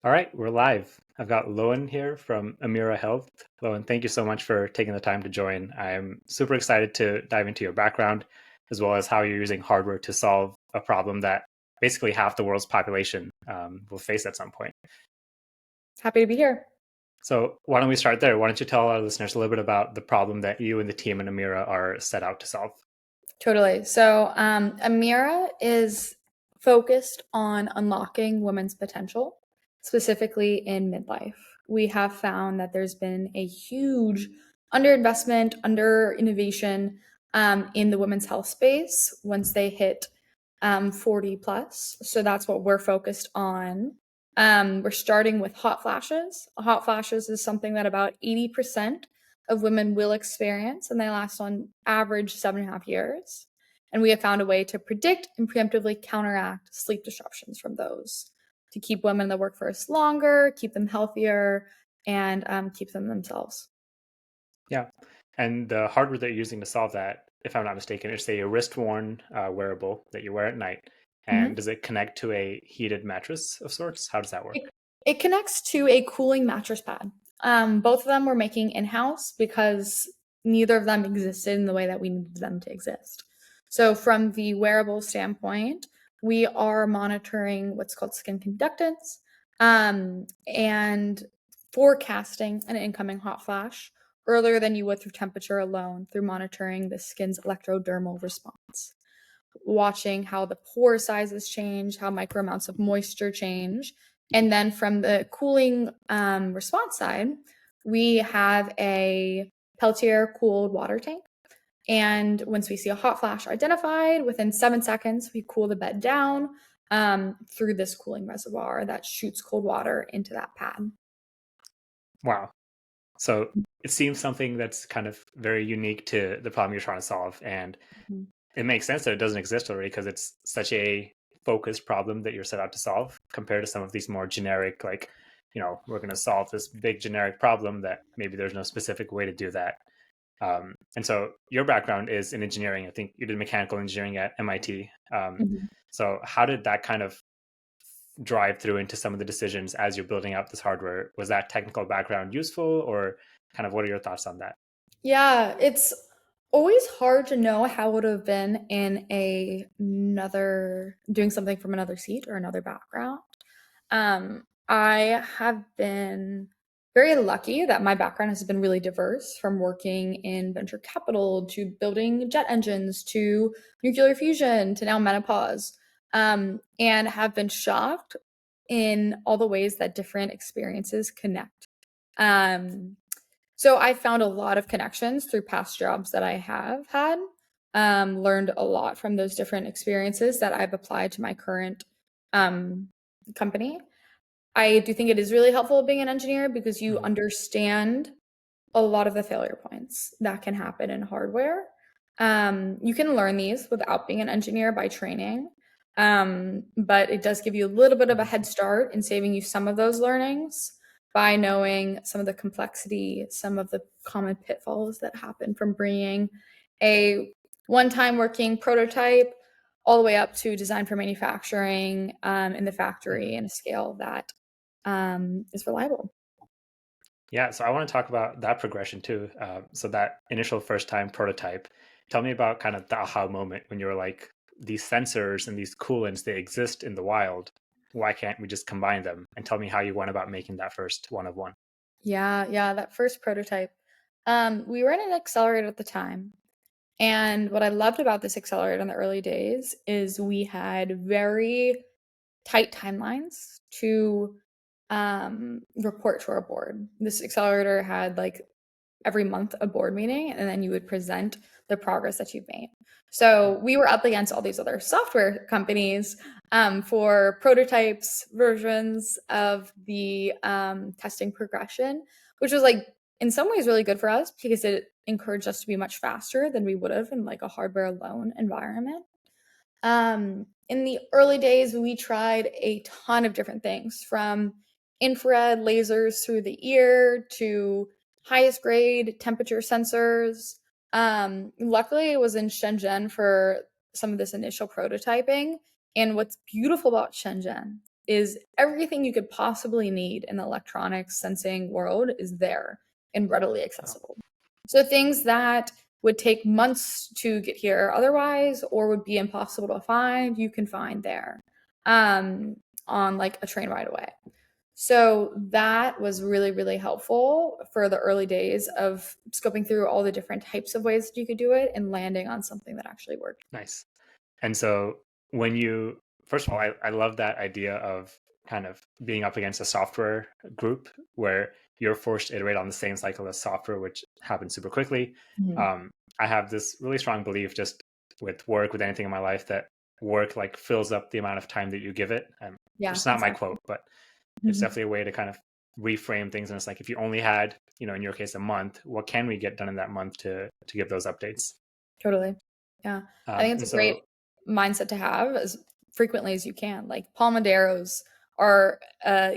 All right, we're live. I've got Loewen here from Amira Health. Loewen, thank you so much for taking the time to join. I'm super excited to dive into your background, as well as how you're using hardware to solve a problem that basically half the world's population will face at some point. Happy to be here. So, why don't we start there? Why don't you tell our listeners a little bit about the problem that you and the team in Amira are set out to solve? Totally. So, Amira is focused on unlocking women's potential, specifically in midlife. We have found that there's been a huge underinvestment, under innovation in the women's health space once they hit 40 plus. So that's what we're focused on. We're starting with hot flashes. Hot flashes is something that about 80% of women will experience, and they last on average 7.5 years. And we have found a way to predict and preemptively counteract sleep disruptions from those to keep women in the workforce longer, keep them healthier, and keep them themselves. Yeah. And the hardware that you're using to solve that, if I'm not mistaken, is a wrist-worn wearable that you wear at night. And Mhm. does it connect to a heated mattress of sorts? How does that work? It connects to a cooling mattress pad. Both of them we're making in-house because neither of them existed in the way that we needed them to exist. So from the wearable standpoint, we are monitoring what's called skin conductance, and forecasting an incoming hot flash earlier than you would through temperature alone through monitoring the skin's electrodermal response, watching how the pore sizes change, how micro amounts of moisture change. And then from the cooling response side, we have a Peltier cooled water tank. And once we see a hot flash identified, within 7 seconds, we cool the bed down through this cooling reservoir that shoots cold water into that pad. Wow. So it seems something that's kind of very unique to the problem you're trying to solve. And Mhm. it makes sense that it doesn't exist already because it's such a focused problem that you're set out to solve compared to some of these more generic, like, we're going to solve this big generic problem that maybe there's no specific way to do that. And so your background is in engineering. I think you did mechanical engineering at MIT. Mhm. So how did that kind of drive through into some of the decisions as you're building out this hardware? Was that technical background useful, or kind of what are your thoughts on that? Yeah, it's always hard to know how it would have been in another doing something from another seat or another background. I have been very lucky that my background has been really diverse, from working in venture capital to building jet engines to nuclear fusion to now menopause, and have been shocked in all the ways that different experiences connect. Um, so I found a lot of connections through past jobs that I have had, learned a lot from those different experiences that I've applied to my current um, company. I do think it is really helpful being an engineer because you Mhm. understand a lot of the failure points that can happen in hardware. You can learn these without being an engineer by training, but it does give you a little bit of a head start in saving you some of those learnings by knowing some of the complexity, some of the common pitfalls that happen from bringing a one-time working prototype all the way up to design for manufacturing in the factory Mhm. in a scale that is reliable. Yeah, so I want to talk about that progression too. So that initial first time prototype, tell me about kind of the aha moment when you were like, these sensors and these coolants, they exist in the wild. Why can't we just combine them? And tell me how you went about making that first one of one. Yeah, that first prototype. We were in an accelerator at the time. And what I loved about this accelerator in the early days is we had very tight timelines to report to our board. This accelerator had like every month a board meeting, and then you would present the progress that you've made. So we were up against all these other software companies for prototypes, versions of the testing progression, which was like in some ways really good for us because it encouraged us to be much faster than we would have in like a hardware alone environment. In the early days, we tried a ton of different things, from infrared lasers through the ear to highest grade temperature sensors. Luckily, it was in Shenzhen for some of this initial prototyping. And what's beautiful about Shenzhen is everything you could possibly need in the electronics sensing world is there and readily Wow. accessible. So things that would take months to get here otherwise or would be impossible to find, you can find there on like a train ride away. So that was really, really helpful for the early days of scoping through all the different types of ways that you could do it and landing on something that actually worked. Nice. And so when you, first of all, I love that idea of kind of being up against a software group where you're forced to iterate on the same cycle as software, which happens super quickly. Mhm. I have this really strong belief just with work, with anything in my life, that work like fills up the amount of time that you give it. Yeah, It's not my exactly. quote, but it's Mhm. definitely a way to kind of reframe things. And it's like, if you only had, in your case, a month, what can we get done in that month to give those updates? Totally. Yeah. I think it's And a great so, mindset to have as frequently as you can. Like Pomodoros are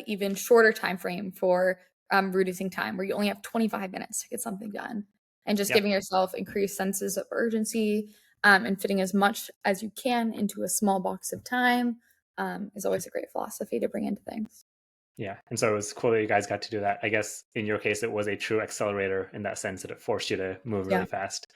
even shorter time frame for reducing time, where you only have 25 minutes to get something done, and just yeah. giving yourself increased senses of urgency and fitting as much as you can into a small box of time is always a great philosophy to bring into things. Yeah. And so it was cool that you guys got to do that. I guess in your case, it was a true accelerator in that sense that it forced you to move Yeah. really fast.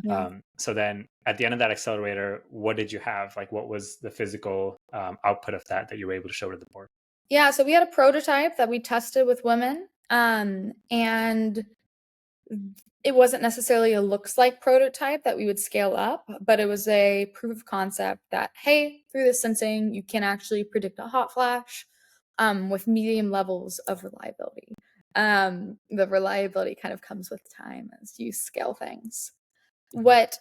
Yeah. So then at the end of that accelerator, what did you have? Like, what was the physical output of that you were able to show to the board? Yeah. So we had a prototype that we tested with women. And it wasn't necessarily a looks like prototype that we would scale up, but it was a proof of concept that, hey, through this sensing, you can actually predict a hot flash with medium levels of reliability. The reliability kind of comes with time as you scale things. Mhm. What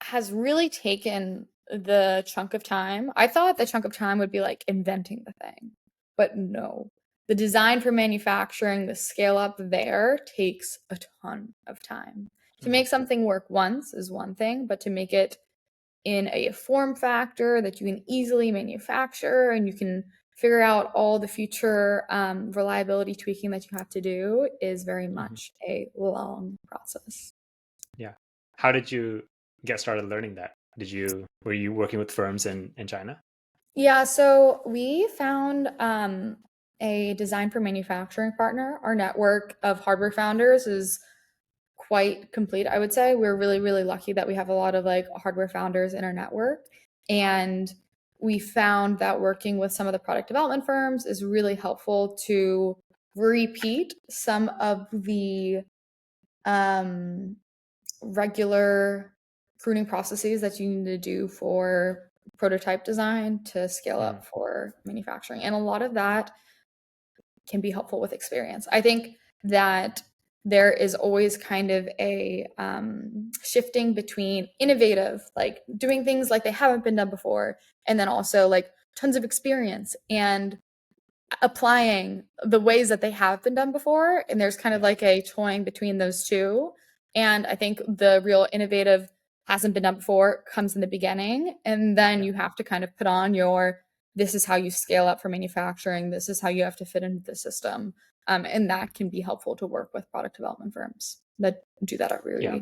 has really taken the chunk of time. I thought the chunk of time would be like inventing the thing, but no. The design for manufacturing, the scale up there takes a ton of time. To Mhm. make something work once is one thing, but to make it in a form factor that you can easily manufacture and you can figure out all the future reliability tweaking that you have to do is very Mhm. much a long process. Yeah. How did you get started learning that? Were you working with firms in China? Yeah, so we found a design for manufacturing partner. Our network of hardware founders is quite complete, I would say. We're really, really lucky that we have a lot of like hardware founders in our network. And we found that working with some of the product development firms is really helpful to repeat some of the um, regular pruning processes that you need to do for prototype design to scale Mhm. up for manufacturing. And a lot of that can be helpful with experience. I think that there is always kind of a shifting between innovative, like doing things like they haven't been done before, and then also like tons of experience and applying the ways that they have been done before. And there's kind of Yeah. like a toying between those two. And I think the real innovative hasn't been done before comes in the beginning. And then Yeah. you have to kind of put on your this is how you scale up for manufacturing, this is how you have to fit into the system. And that can be helpful to work with product development firms that do that Yeah.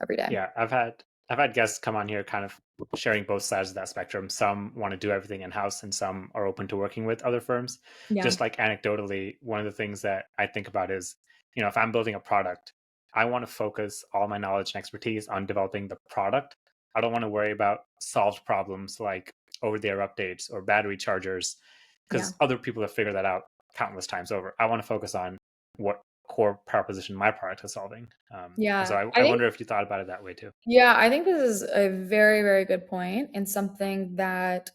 every day. Yeah, I've had guests come on here kind of sharing both sides of that spectrum. Some want to do everything in-house and some are open to working with other firms. Yeah. Just like anecdotally, one of the things that I think about is, if I'm building a product, I want to focus all my knowledge and expertise on developing the product. I don't want to worry about solved problems like over-the-air updates or battery chargers Yeah. because other people have figured that out countless times over. I want to focus on what core proposition my product is solving. And so Yeah. I, I I think wonder if you thought about it that way too. Yeah, I think this is a very, very good point and something that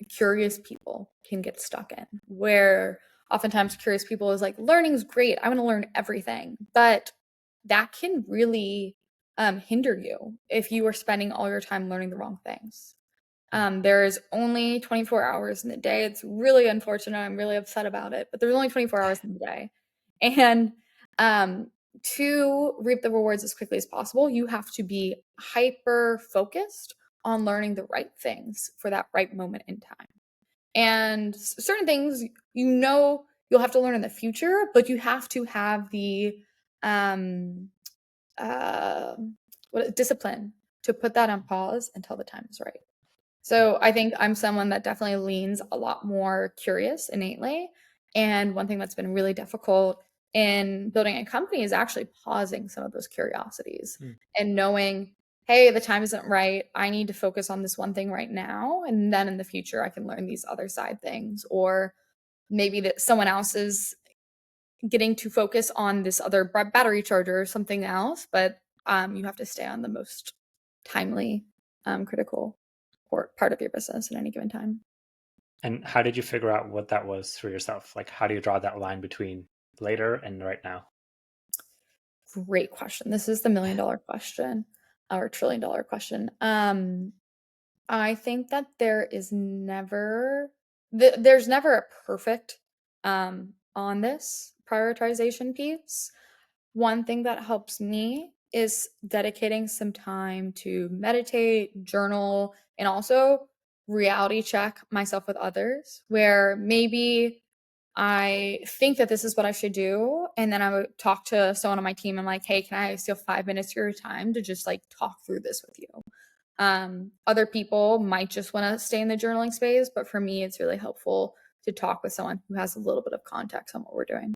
curious people can get stuck in, where oftentimes curious people is like, learning's great. I want to learn everything. But that can really hinder you if you are spending all your time learning the wrong things. Mm. There's only 24 hours in the day. It's really unfortunate. I'm really upset about it, but there's only 24 hours in the day. And um, to reap the rewards as quickly as possible, you have to be hyper focused on learning the right things for that right moment in time. And certain things you'll have to learn in the future, but you have to have the um, uh, discipline to put that on pause until the time is right. So I think I'm someone that definitely leans a lot more curious innately. And one thing that's been really difficult in building a company is actually pausing some of those curiosities Mm. and knowing, hey, the time isn't right. I need to focus on this one thing right now. And then in the future, I can learn these other side things. Or maybe that someone else is getting to focus on this other battery charger or something else, but you have to stay on the most timely, critical part of your business at any given time. And how did you figure out what that was for yourself? Like, how do you draw that line between later and right now? Great question. This is the $1,000,000 question or $1,000,000,000 question. I think that there's never a perfect on this prioritization piece. One thing that helps me is dedicating some time to meditate, journal, and also reality check myself with others, where maybe I think that this is what I should do. And then I would talk to someone on my team. I'm like, hey, can I steal 5 minutes of your time to just like talk through this with you? Other people might just want to stay in the journaling space, but for me, it's really helpful to talk with someone who has a little bit of context on what we're doing.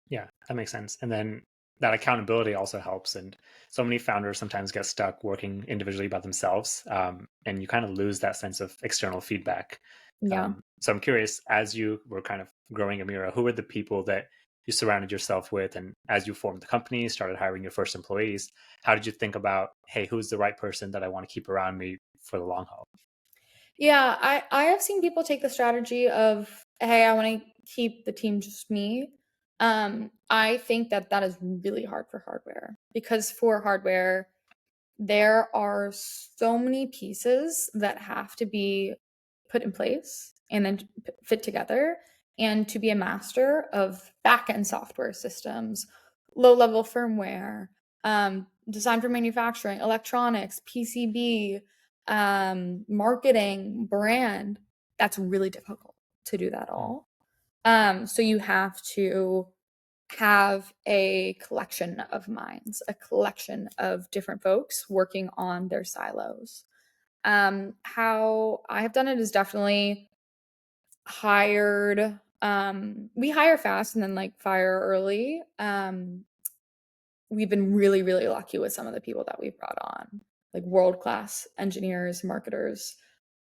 Yeah, that makes sense. And then that accountability also helps. And so many founders sometimes get stuck working individually by themselves, and you kind of lose that sense of external feedback. Yeah. So I'm curious, as you were kind of growing Amira, who were the people that you surrounded yourself with? And as you formed the company, started hiring your first employees, how did you think about, hey, who's the right person that I want to keep around me for the long haul? Yeah, I have seen people take the strategy of, "Hey, I wanna keep the team just me." I think that that is really hard for hardware because for hardware, there are so many pieces that have to be put in place and then fit together, and to be a master of back-end software systems, low-level firmware, design for manufacturing, electronics, PCB, marketing, brand, that's really difficult to do that Mm. all. So you have to have a collection of minds, a collection of different folks working on their silos. How I have done it is definitely we hire fast and then like fire early. We've been really, really lucky with some of the people that we've brought on, like world-class engineers, marketers.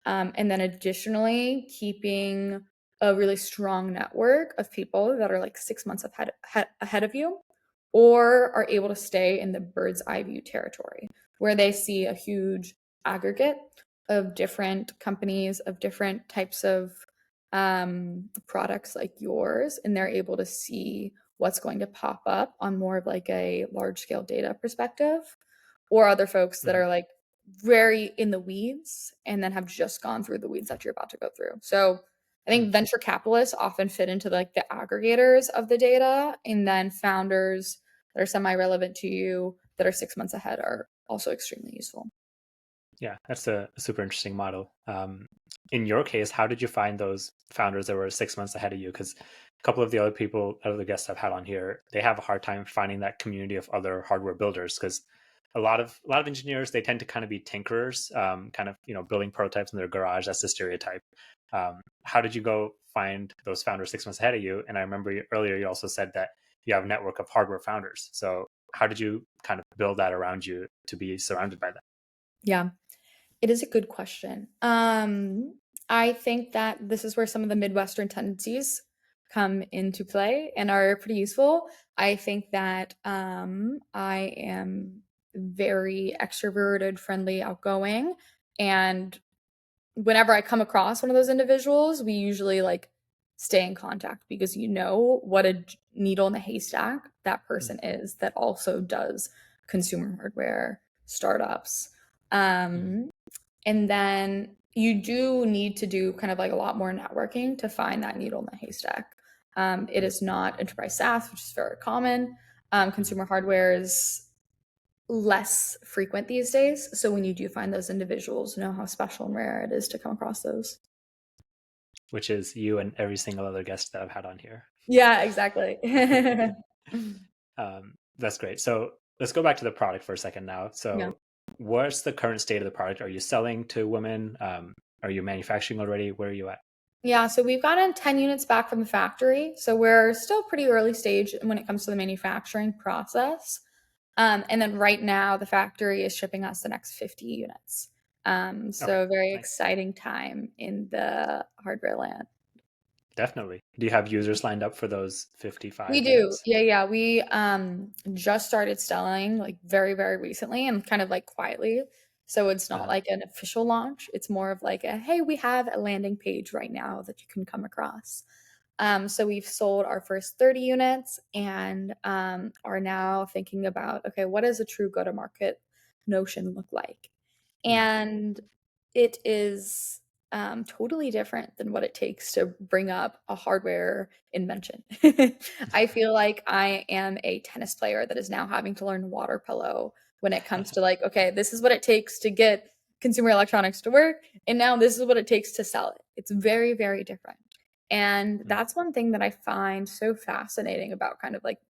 And then additionally, keeping a really strong network of people that are like 6 months ahead of you or are able to stay in the bird's eye view territory where they see a huge aggregate of different companies, of different types of products like yours, and they're able to see what's going to pop up on more of like a large scale data perspective, or other folks that Mhm. are like very in the weeds and then have just gone through the weeds that you're about to go through. So I Mm. think venture capitalists often fit into like the aggregators of the data, and then founders that are semi relevant to you that are 6 months ahead are also extremely useful. Yeah, that's a super interesting model. In your case, how did you find those founders that were 6 months ahead of you? Because a couple of the other guests I've had on here, they have a hard time finding that community of other hardware builders. Because a lot of engineers, they tend to kind of be tinkerers, kind of building prototypes in their garage. That's the stereotype. How did you go find those founders 6 months ahead of you? And I remember earlier you also said that you have a network of hardware founders. So how did you kind of build that around you to be surrounded by that? Yeah. It is a good question. I think that this is where some of the Midwestern tendencies come into play and are pretty useful. I think that I am very extroverted, friendly, outgoing, and whenever I come across one of those individuals, we usually like stay in contact because you know what a needle in the haystack that Mm. person is that also does consumer hardware startups. Mhm. Um, and then you do need to do kind of like a lot more networking to find that needle in the haystack. It Mm. is not enterprise SaaS, which is very common. Mhm. Consumer hardware is less frequent these days. So when you do find those individuals, know how special and rare it is to come across those. Which is you and every single other guest that I've had on here. Yeah, exactly. That's great. So let's go back to the product for a second now. Yeah. So what's the current state of the product? Are you selling to women? Are you manufacturing already? Where are you at? Yeah, so we've gotten 10 units back from the factory. So we're still pretty early stage when it comes to the manufacturing process. And then right now, the factory is shipping us the next 50 units. Okay, So very nice. exciting time in the hardware land. Definitely. Do you have users lined up for those We 55 do. units? Yeah, yeah. We just started selling like very, very recently and kind of like quietly. So it's not Uh-huh. like an official launch. It's more of like a, hey, we have a landing page right now that you can come across. So we've sold our first 30 units and are now thinking about, okay, what does a true go-to-market notion look like? Hmm. And it is totally different than what it takes to bring up a hardware invention. I feel like I am a tennis player that is now having to learn water polo when it comes to like, okay, this is what it takes to get consumer electronics to work, and now this is what it takes to sell it. It's very, very different. And Hmm. that's one thing that I find so fascinating about kind of like, I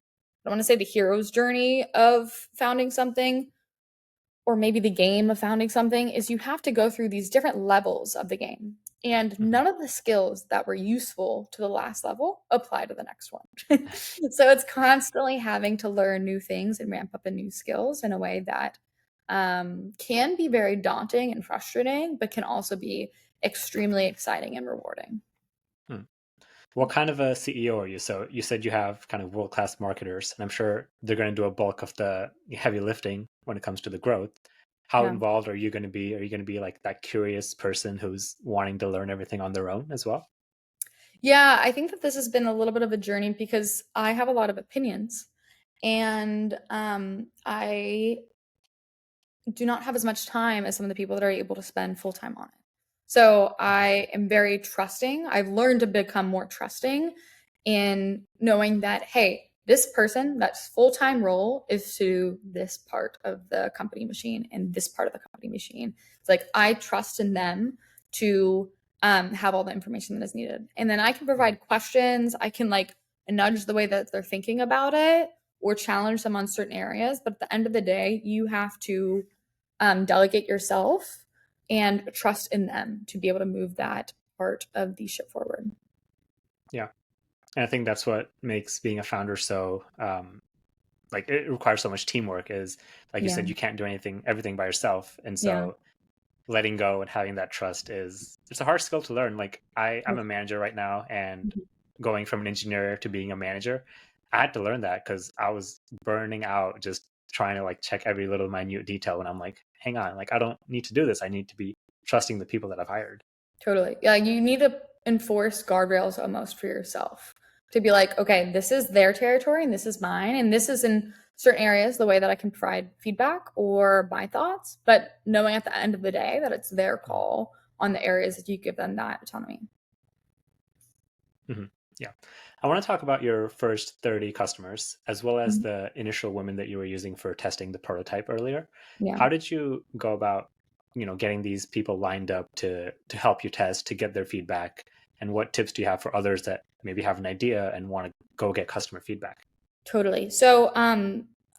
don't want to say the hero's journey of founding something, or maybe the game of founding something, is you have to go through these different levels of the game. And Hmm. none of the skills that were useful to the last level apply to the next one. So it's constantly having to learn new things and ramp up in new skills in a way that can be very daunting and frustrating, but can also be extremely exciting and rewarding. Hmm. What kind of a CEO are you? So you said you have kind of world-class marketers, and I'm sure they're going to do a bulk of the heavy lifting when it comes to the growth. How Yeah. involved are you going to be? Are you going to be like that curious person who's wanting to learn everything on their own as well? Yeah, I think that this has been a little bit of a journey because I have a lot of opinions, and I do not have as much time as some of the people that are able to spend full time on it. So Mhm. I am very trusting. I've learned to become more trusting in knowing that, hey, this person, that's full time role is to this part of the company machine and this part of the company machine. It's like I trust in them to have all the information that is needed. And then I can Mhm. provide questions. I can like nudge the way that they're thinking about it or challenge them on certain areas. But at the end of the day, you have to delegate yourself and trust in them to be able to move that part of the ship forward. Yeah, and I think that's what makes being a founder so like it requires so much teamwork. Is like you Yeah. said, you can't do everything by yourself, and Yeah. so letting go and having that trust is it's a hard skill to learn. Like I'm Oh, a manager right now, and mhm. going from an engineer to being a manager, I had to learn that because I was burning out just trying to like check every little minute detail, and I'm like, hang on, like I don't need to do this. I need to be trusting the people that I've hired. Totally. Yeah, you need to enforce guardrails almost for yourself to be like, okay, this is their territory and this is mine. And this is in certain areas the way that I can provide feedback or my thoughts, but knowing at the end of the day that it's their Mhm. call on the areas that you give them that autonomy. Mhm. Yeah. I want to talk about your first 30 customers, as well as Mhm. the initial women that you were using for testing the prototype earlier. Yeah. How did you go about, getting these people lined up to help you test, to get their feedback? And what tips do you have for others that maybe have an idea and want to go get customer feedback? Totally. So,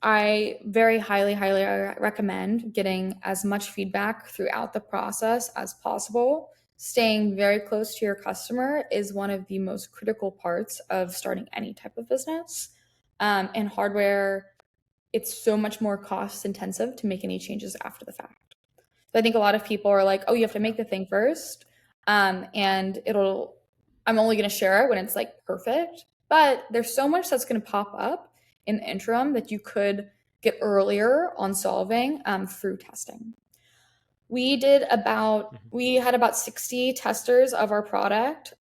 I very highly, highly recommend getting as much feedback throughout the process as possible. Staying very close to your customer is one of the most critical parts of starting any type of business. And hardware, it's so much more cost intensive to make any changes after the fact. So I think a lot of people are like, oh, you have to Yeah. make the thing first. And I'm only going to share it when it's like perfect. But there's so much that's going to pop up in the interim that you could get earlier on solving through testing. Mhm. We had about 60 testers of our product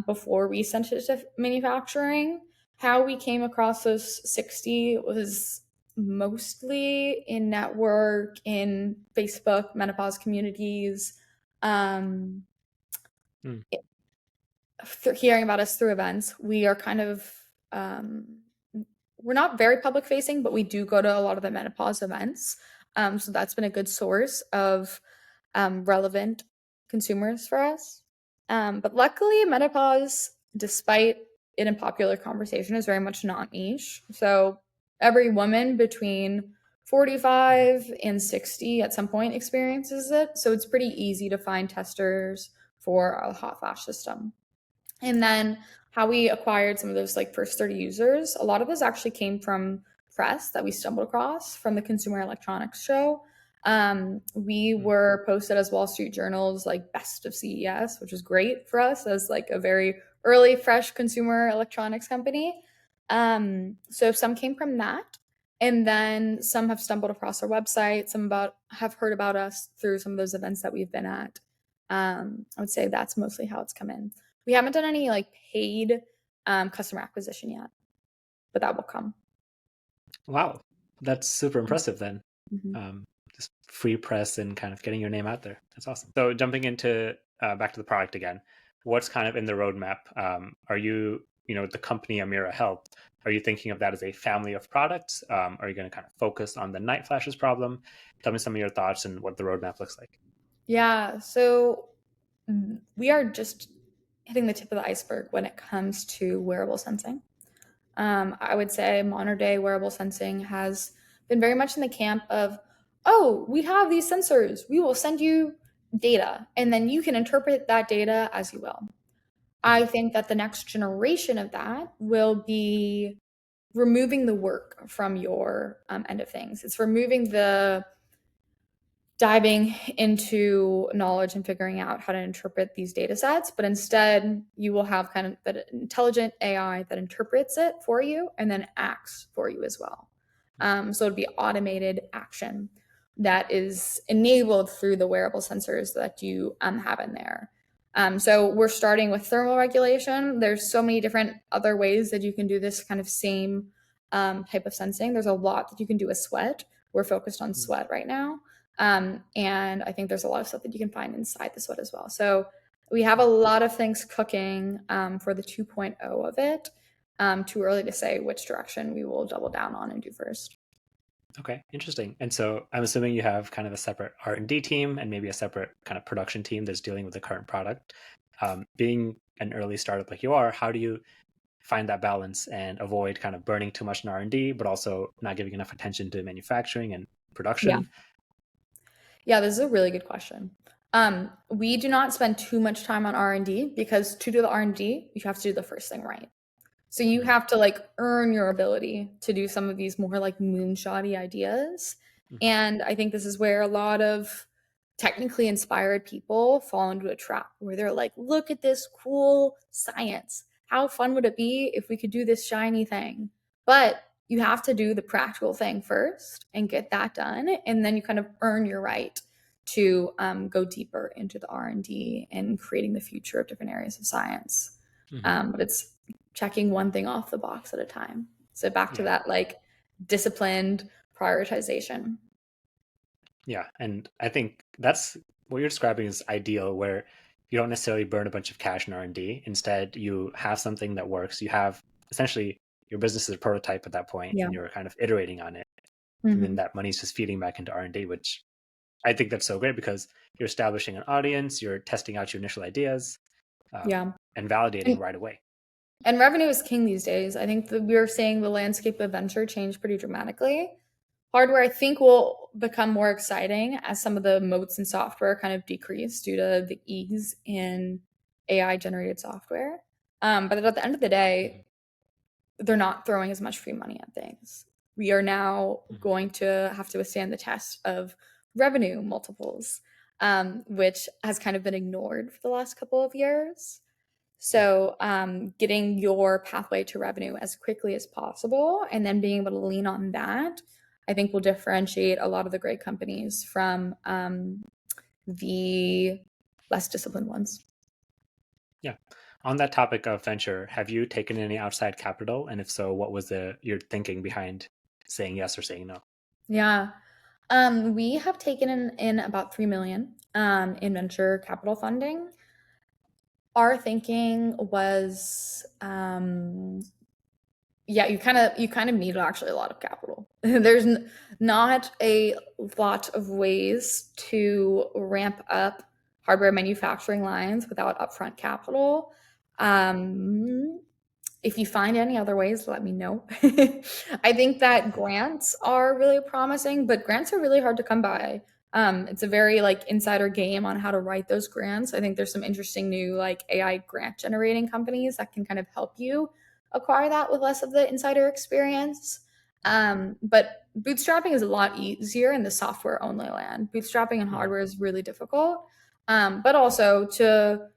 before we sent it to manufacturing. How we came across those 60 was mostly in network, in Facebook, menopause communities, um, Mm. hearing about us through events. We are kind of, um, we're not very public facing, but we do go to a lot of the menopause events. So that's been a good source of relevant consumers for us. But luckily, menopause, despite it in popular conversation, is very much not niche. So every woman between 45 and 60 at some point experiences it. So it's pretty easy to find testers for a hot flash system. And then how we acquired some of those like first 30 users, a lot of this actually came from press that we stumbled across from the Consumer Electronics Show. We were posted as Wall Street Journal's like best of CES, which was great for us as like a very early, fresh consumer electronics company. So some came from that. And then some have stumbled across our website. Some about have heard about us through some of those events that we've been at. I would say that's mostly how it's come in. We haven't done any like paid customer acquisition yet, but that will come. Wow, that's super impressive then. Mm-hmm. Just free press and kind of getting your name out there. That's awesome. So jumping into back to the product again, what's kind of in the roadmap? Are you, the company Amira Health, are you thinking of that as a family of products? Are you going to kind of focus on the night flashes problem? Tell me some of your thoughts and what the roadmap looks like. Yeah, so we are just hitting the tip of the iceberg when it comes to wearable sensing. I would say modern day wearable sensing has been very much in the camp of, oh, we have these sensors, we will send you data, and then you can interpret that data as you will. I think that the next generation of that will be removing the work from your end of things. It's removing the diving into knowledge and figuring out how to interpret these data sets, but instead you will have kind of that intelligent AI that interprets it for you and then acts for you as well. So it'd be automated action that is enabled through the wearable sensors that you have in there. So we're starting with thermal regulation. There's so many different other ways that you can do this kind of same type of sensing. There's a lot that you can do with sweat. We're focused on sweat right now. And I think there's a lot of stuff that you can find inside the sweat as well. So we have a lot of things cooking for the 2.0 of it. Too early to say which direction we will double down on and do first. Okay, interesting. And so I'm assuming you have kind of a separate R&D team and maybe a separate kind of production team that's dealing with the current product. Being an early startup like you are, how do you find that balance and avoid kind of burning too much in R&D, but also not giving enough attention to manufacturing and Yeah. production? Yeah, this is a really good question. We do not spend too much time on R&D because to do the R&D, you have to do the first thing right. So you have to like earn your ability to do some of these more like moonshotty ideas. And I think this is where a lot of technically inspired people fall into a trap where they're like, look at this cool science. How fun would it be if we could do this shiny thing? But you have to do the practical thing first and get that done. And then you kind of earn your right to go deeper into the R&D and creating the future of different areas of science. But it's checking one thing off the box at a time. So back to that like disciplined prioritization. Yeah, and I think that's what you're describing is ideal, where you don't necessarily burn a bunch of cash in R&D. Instead, you have something that works. You have essentially your business is a prototype at that point, Yeah. and you're kind of iterating on it. And then that money's just feeding back into R&D, which I think that's so great because you're establishing an audience, you're testing out your initial ideas, Yeah. and validating right away. And revenue is king these days. I think that we're seeing the landscape of venture change pretty dramatically. Hardware, I think, will become more exciting as some of the moats in software kind of decrease due to the ease in AI generated software. But at the end of the day, they're not throwing as much free money at things. We are now going to have to withstand the test of revenue multiples, which has kind of been ignored for the last couple of years. So getting your pathway to revenue as quickly as possible and then being able to lean on that, I think will differentiate a lot of the great companies from the less disciplined ones. Yeah. On that topic of venture, have you taken any outside capital? And if so, what was your thinking behind saying yes or saying no? Yeah. We have taken in about 3 million in venture capital funding. Our thinking was yeah, you kind of need actually a lot of capital. There's not a lot of ways to ramp up hardware manufacturing lines without upfront capital. If you find any other ways, let me know. I think that grants are really promising, but grants are really hard to come by. It's a very like insider game on how to write those grants. I think there's some interesting new like AI grant generating companies that can kind of help you acquire that with less of the insider experience. But bootstrapping is a lot easier in the software only land. Bootstrapping and Mhm. hardware is really difficult. But also to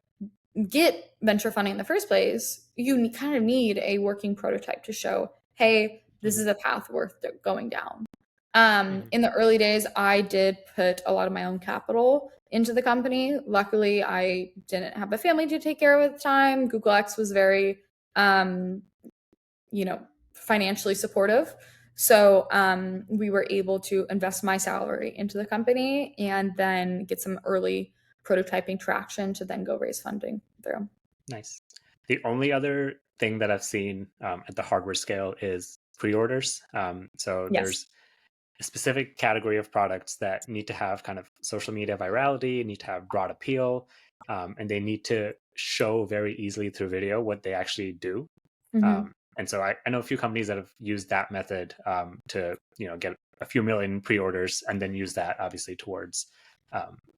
get venture funding in the first place, you kind of need a working prototype to show, hey, this Mhm. is a path worth going down. Mhm. In the early days, I did put a lot of my own capital into the company. Luckily, I didn't have a family to take care of at the time. Google X was very, um, you know, financially supportive. So we were able to invest my salary into the company and then get some early prototyping traction to then go raise funding through. Nice. The only other thing that I've seen at the hardware scale is pre-orders. So Yes. there's a specific category of products that need to have kind of social media virality, need to have broad appeal, and they need to show very easily through video what they actually do. Hmm. And so I know a few companies that have used that method to get a few million pre-orders and then use that obviously towards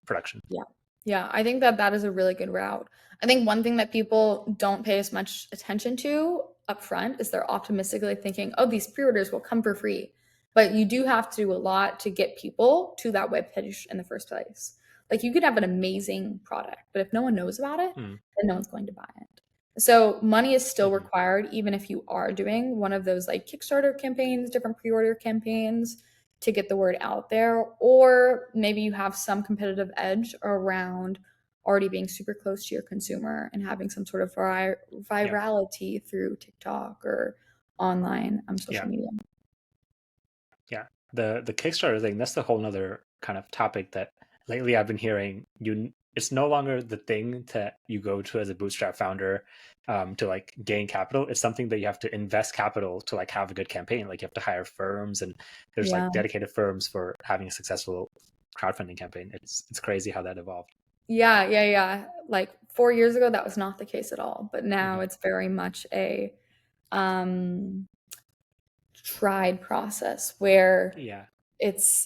production. Yeah. Yeah. I think that that is a really good route. I think one thing that people don't pay as much attention to up front is they're optimistically thinking, oh, these pre orders will come for free. But you do have to do a lot to get people to that web page in the first place. Like you could have an amazing product, but if no one knows about it, Mm. then no one's going to buy it. So money is still Hmm. required, even if you are doing one of those like Kickstarter campaigns, different pre order campaigns to get the word out there, or maybe you have some competitive edge around already being super close to your consumer and having some sort of Yeah. virality through TikTok or online social Yeah. media. Yeah. The Kickstarter thing, that's the whole nother kind of topic that lately I've been hearing. It's no longer the thing that you go to as a bootstrap founder to like gain capital. It's something that you have to invest capital to like have a good campaign. Like you have to hire firms, and there's Yeah. like dedicated firms for having a successful crowdfunding campaign. It's crazy how that evolved. Yeah, yeah, yeah. Like 4 years ago, that was not the case at all. But now Hmm. it's very much a um, tried process where Yeah.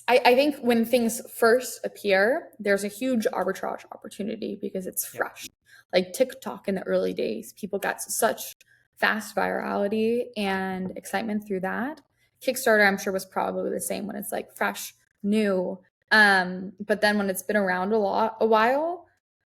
I think when things first appear, there's a huge arbitrage opportunity because it's Yep. fresh. Like TikTok in the early days, people got such fast virality and excitement through that. Kickstarter, I'm sure, was probably the same when it's like fresh, new. But then when it's been around a while,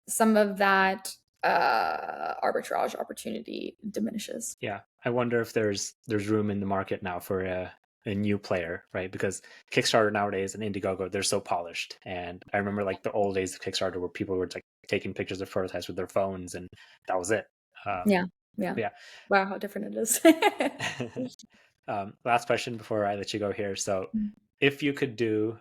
some of that arbitrage opportunity diminishes. Yeah, I wonder if there's room in the market now for a new player, right? Because Kickstarter nowadays and Indiegogo, they're so polished. And I remember like the old days of Kickstarter where people were like taking pictures of prototypes with their phones, and that was it. Yeah, yeah. But Wow, how different it is. yeah. Last question before I let you go here. So, if you could do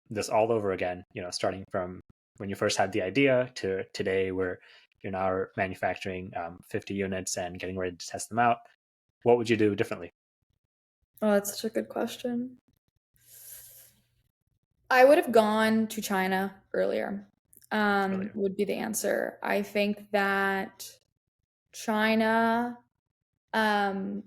this all over again, starting from when you first had the idea to today, where you're now manufacturing 50 units and getting ready to test them out, what would you do differently? Oh, that's such a good question. I would have gone to China earlier, Earlier? would be the answer. I think that China, um,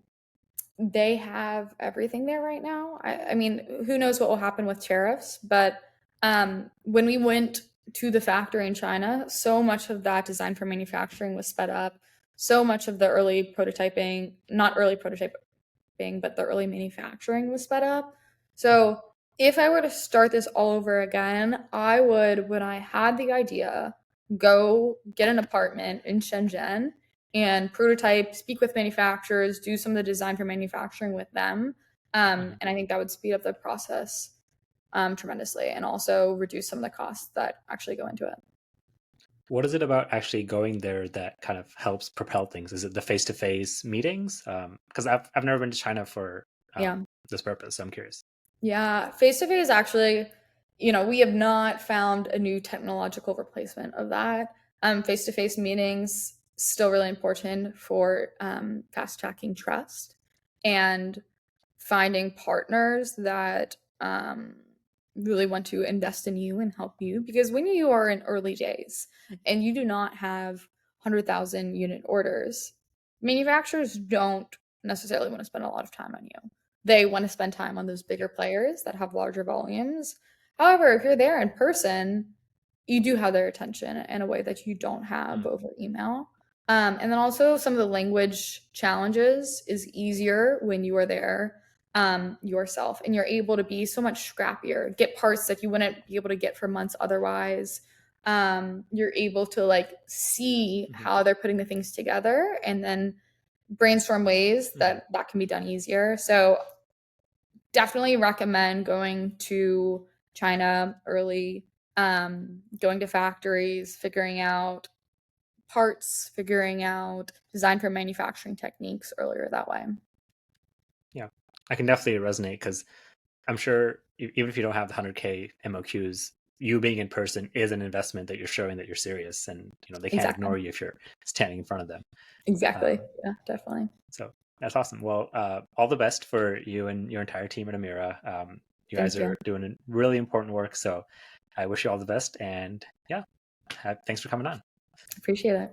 they have everything there right now. I mean, who knows what will happen with tariffs, but when we went to the factory in China, so much of that design for manufacturing was sped up. So much of the early prototyping, not early prototyping, but the early manufacturing was sped up. Hmm. So if I were to start this all over again, I would, when I had the idea, go get an apartment in Shenzhen and prototype, speak with manufacturers, do some of the design for manufacturing with them. Hmm. And I think that would speed up the process tremendously and also reduce some of the costs that actually go into it. What is it about actually going there that kind of helps propel things? Is it the face-to-face meetings? Because I've never been to China for Yeah. this purpose, so I'm curious. Yeah, face to face actually, we have not found a new technological replacement of that. Face to face meetings still really important for fast tracking trust and finding partners that really want to invest in you and help you. Because when you are in early days and you do not have 100,000 unit orders, manufacturers don't necessarily want to spend a lot of time on you. They want to spend time on those bigger players that have larger volumes. However, if you're there in person, you do have their attention in a way that you don't have Mm. over email. And then also some of the language challenges is easier when you are there yourself, and you're able to be so much scrappier, get parts that you wouldn't be able to get for months otherwise. You're able to like see Mm-hmm. how they're putting the things together and then brainstorm ways Mm-hmm. that that can be done easier. So definitely recommend going to China early, going to factories, figuring out parts, figuring out design for manufacturing techniques earlier that way. Yeah, I can definitely resonate because I'm sure even if you don't have the 100K MOQs, you being in person is an investment that you're showing that you're serious, and they can't Exactly. ignore you if you're standing in front of them. Exactly. Um, Yeah, definitely. so that's awesome. Well, all the best for you and your entire team at Amira. You guys Thank you. are doing really important work, so I wish you all the best. And yeah, thanks for coming on. Appreciate it.